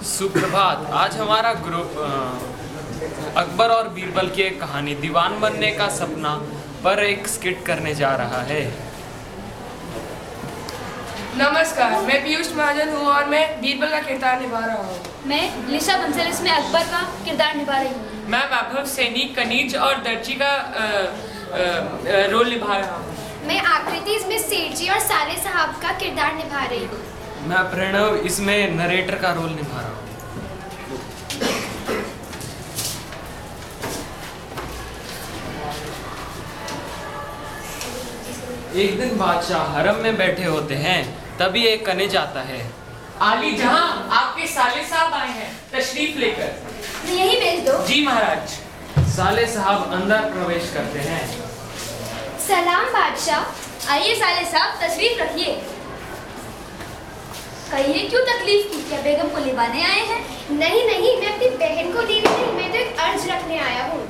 सुप्रभात। आज हमारा ग्रुप अकबर और बीरबल की एक कहानी दीवान बनने का सपना पर एक स्किट करने जा रहा है। नमस्कार, मैं पीयूष महाजन हूँ और मैं बीरबल का किरदार निभा रहा हूँ। मैं लिशा बंसल इसमें अकबर का किरदार निभा रही हूँ। मैं वैभव सैनी कनीज और दर्जी का रोल निभा रहा हूँ। मैं आकृति इसमें सेठ जी और साले साहब का किरदार निभा रही हूँ। मैं प्रणव इसमें नरेटर का रोल निभा रहा हूँ। एक दिन बादशाह हरम में बैठे होते हैं, तभी एक कनिज आता है। आली जहां आपके साले साहब आए हैं तशरीफ लेकर। यही भेज दो। जी महाराज। साले साहब अंदर प्रवेश करते हैं। सलाम बादशाह। आइए साले साहब, तशरीफ रखिए। कहिए क्यों तकलीफ की? क्या बेगम को लिवाने आए हैं? नहीं नहीं, मैं अपनी बहन को लेने नहीं, मैं तो एक अर्ज रखने आया हूँ।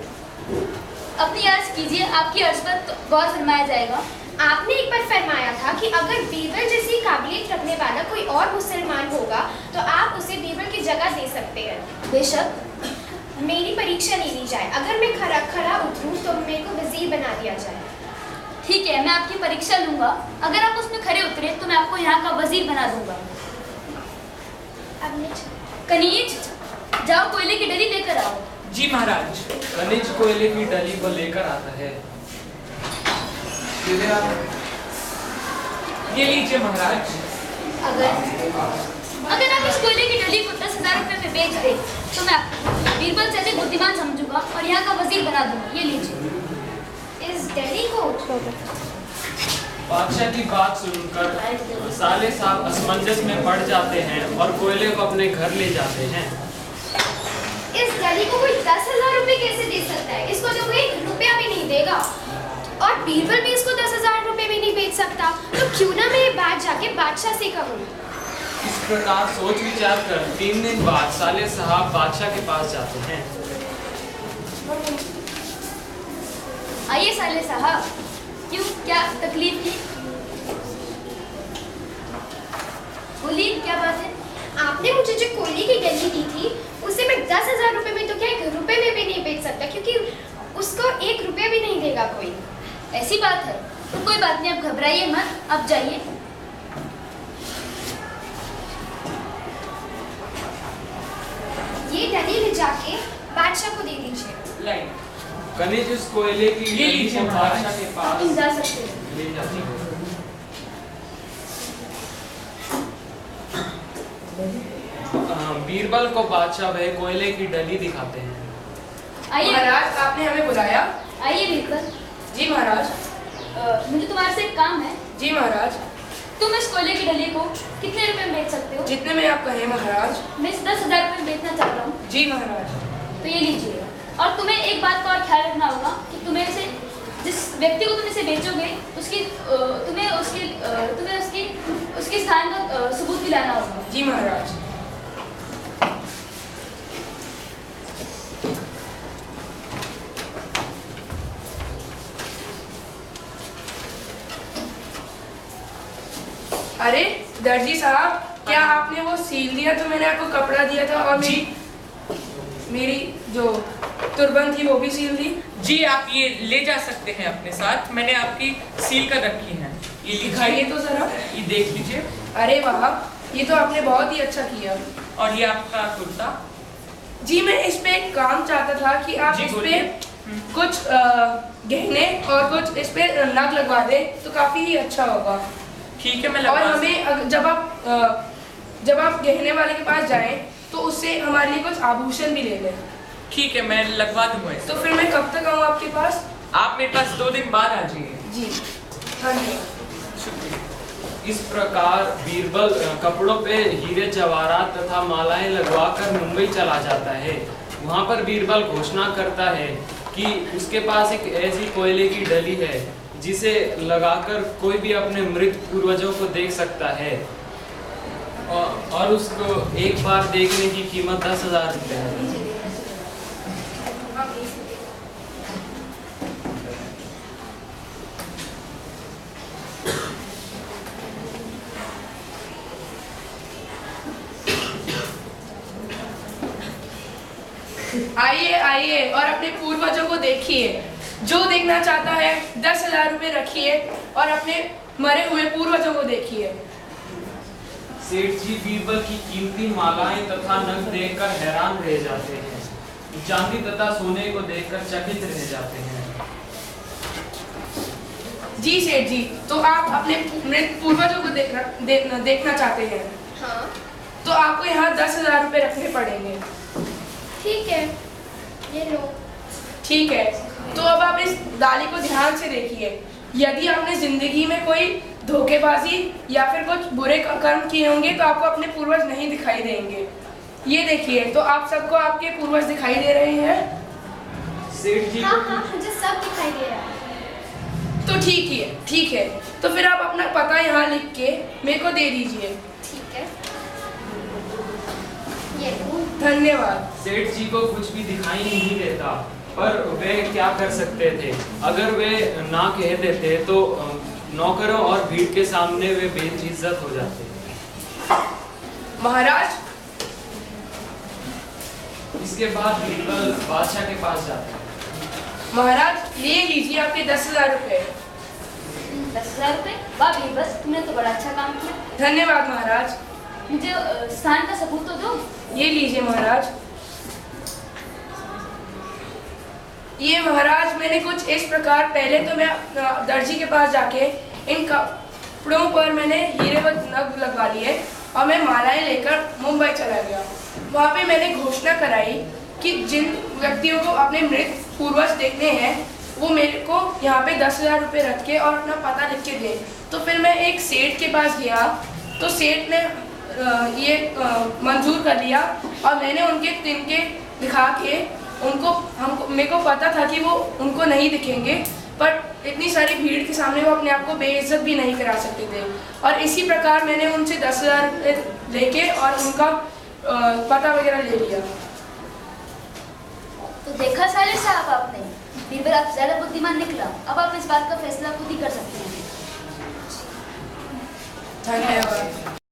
अपनी अर्ज कीजिए, आपकी अर्ज पर तो गौर फरमाया जाएगा। आपने एक बार फरमाया था कि अगर बीरबल जैसी काबिलियत रखने वाला कोई और मुसलमान होगा तो आप उसे बीरबल की जगह दे सकते हैं। बेशक। मेरी परीक्षा ले ली जाए, अगर मैं खरा उतरूं तो मेरे को वजीर बना दिया जाए। ठीक है, मैं आपकी परीक्षा लूंगा। अगर आप उसमें खरे उतरे तो मैं आपको यहाँ का वजीर बना दूंगा। कनीज, जाओ कोयले की डली लेकर आओ। जी महाराज। कनिज कोयले की डली को लेकर आता है। ये लीजिए महाराज। अगर आप इस कोयले की डली को 10,000 रुपए में बेच दे तो मैं आपको बीरबल से अधिक बुद्धिमान समझूंगा और यहाँ का वजीर बना दूंगा। ये लीजिए। इस डली को बादशाह की बात सुनकर साले साहब असमंजस में पड़ जाते हैं और कोयले को अपने घर ले जाते हैं। इस डली को कोई 10,000 रुपए कैसे दे सकता है? इसको तो कोई 1 रुपया भी नहीं देगा और बीरबल भी इसको 10,000 रुपए भी नहीं बेच सकता। तो क्यों ना मैं ये बात जाके बादशाह से कहूँ। इस प्रकार सोच विचार कर 3 दिन बाद साले साहब बादशाह के पास जाते हैं। आइए साले साहब, क्यों, क्या तकलीफ की? बोलिए, क्या बात है? आपने मुझे जो कोयले की डली दी थी उसे मैं 10,000 रुपए में तो क्या 1 रुपए में भी नहीं बेच सकता, क्योंकि उसको 1 रुपया भी नहीं देगा कोई। ऐसी बात है तो कोई बात नहीं, आप घबराइए मत, आप जाइए। ये डली ले जाके बादशाह को दे दीजिए। लाइट। कनिज उस कोयले की ये डली लीजिए को महाराज। बादशाह के आप पास जा सकते हैं। ले जाती है। बीरबल को बादशाह वह कोयले की डली दिखाते हैं। आइए महाराज, आपने हमें बुलाया? आइए बीरबल। जी महाराज। मुझे तुम्हारे से एक काम है। जी महाराज। तुम इस कोयले की डली को कितने रुपए में बेच सकते हो? जितने में आप कहें महाराज। मैं इसे 10,000 रुपए में बेचना चाहता हूँ। जी महाराज। तो ये लीजिए। और तुम्हें एक बात का और ख्याल रखना होगा कि तुम्हें इसे, जिस व्यक्ति को तुम इसे बेचोगे उसकी तुम्हें उसके स्थान का सबूत भी लाना होगा। जी महाराज। अरे दर्जी साहब, क्या आपने वो सील दिया तो मैंने आपको कपड़ा दिया था और मेरी जो तुरबन थी वो भी सील दी? जी आप ये ले जा सकते हैं अपने साथ, मैंने आपकी सील कर रखी है। ये दिखाइए तो जरा। ये देख लीजिए। अरे वाह, ये तो आपने बहुत ही अच्छा किया। और ये आपका कुर्ता। जी मैं इस पे एक काम चाहता था कि आप जी, इस पे बोलिए। कुछ गहने और कुछ इस पे नग लगवा दें तो काफी ही अच्छा होगा। ठीक है, मैं और लगवा हमें जब आप गहने वाले के पास जाएं तो उससे हमारे लिए कुछ आभूषण भी ले लें। ठीक है, मैं लगवा दूंगा इसे। तो फिर मैं कब तक आऊँ आपके पास? आप मेरे पास 2 दिन बाद आ जाइए। जी धन्यवाद। इस प्रकार बीरबल कपड़ों पे हीरे जवाहरात तथा मालाएं लगवाकर मुंबई चला जाता है। वहां पर बीरबल घोषणा करता है कि उसके पास एक ऐसी कोयले की डली है जिसे लगाकर कोई भी अपने मृत पूर्वजों को देख सकता है और उसको एक बार देखने की कीमत 10,000 रुपये है। आइए आइए और अपने पूर्वजों को देखिए। जो देखना चाहता है 10,000 रुपये रखिए और अपने मरे हुए पूर्वजों को देखिए। सेठ जी बीरबल की कीमती मालाएं तथा नग देखकर हैरान रह जाते हैं। चांदी तथा सोने को देखकर चकित रह जाते हैं। जी सेठ जी, तो आप अपने मृत पूर्वजों को देखना चाहते हैं, हाँ तो आपको यहाँ 10,000 रुपये रखने पड़ेंगे। ठीक है, ये लो। ठीक है, तो अब आप इस डाली को ध्यान से देखिए। यदि आपने जिंदगी में कोई धोखेबाजी या फिर कुछ बुरे कर्म किए होंगे तो आपको अपने पूर्वज नहीं दिखाई देंगे। ये देखिए, तो आप सबको आपके पूर्वज दिखाई दे रहे हैं। सेठ जी हाँ को हाँ, मुझे सब दिखाई दे रहा है। तो ठीक है, तो फिर आप अपना पता यहाँ लिख के मेरे को दे दीजिए। ठीक है, ये लो। धन्यवाद। सेठ जी को कुछ भी दिखाई नहीं देता, पर वे क्या कर सकते थे। अगर वे ना कह देते तो नौकरों और भीड़ के सामने वे बेइज्जत हो जाते। महाराज, इसके बाद बीरबल बादशाह के पास जाता है। महाराज ले लीजिए आपके 10,000 रुपये। 10,000 रुपये? वाह बीरबल, तुमने तो बड़ा अच्छा काम किया। धन्यवाद महाराज। मुझे स्थान का सबूत तो दो। ये लीजिए महाराज। ये महाराज मैंने कुछ इस प्रकार, पहले तो मैं दर्जी के पास जाके इन कपड़ों पर मैंने हीरे व नग लगवा लिए और मैं मालाएं लेकर मुंबई चला गया। वहाँ पे मैंने घोषणा कराई कि जिन व्यक्तियों को अपने मृत पूर्वज देखने हैं वो मेरे को यहाँ पे 10,000 रुपये रख के और अपना पता लिख के दे। तो फिर मैं एक सेठ के पास गया, तो सेठ ने ये मंजूर कर लिया और मैंने उनके तिनके दिखा के हमको मेरे को पता था कि वो उनको नहीं दिखेंगे, पर इतनी सारी भीड़ के सामने वो अपने आप को बेइज्जत भी नहीं करा सकते थे। और इसी प्रकार मैंने उनसे 10,000 रुपये लेके और उनका पता वगैरह ले लिया। तो देखा साले साहब आपने, बीरबल आप ज्यादा बुद्धिमान निकला। अब आप इस बात का फैसला खुद ही कर सकते हैं। धन्यवाद।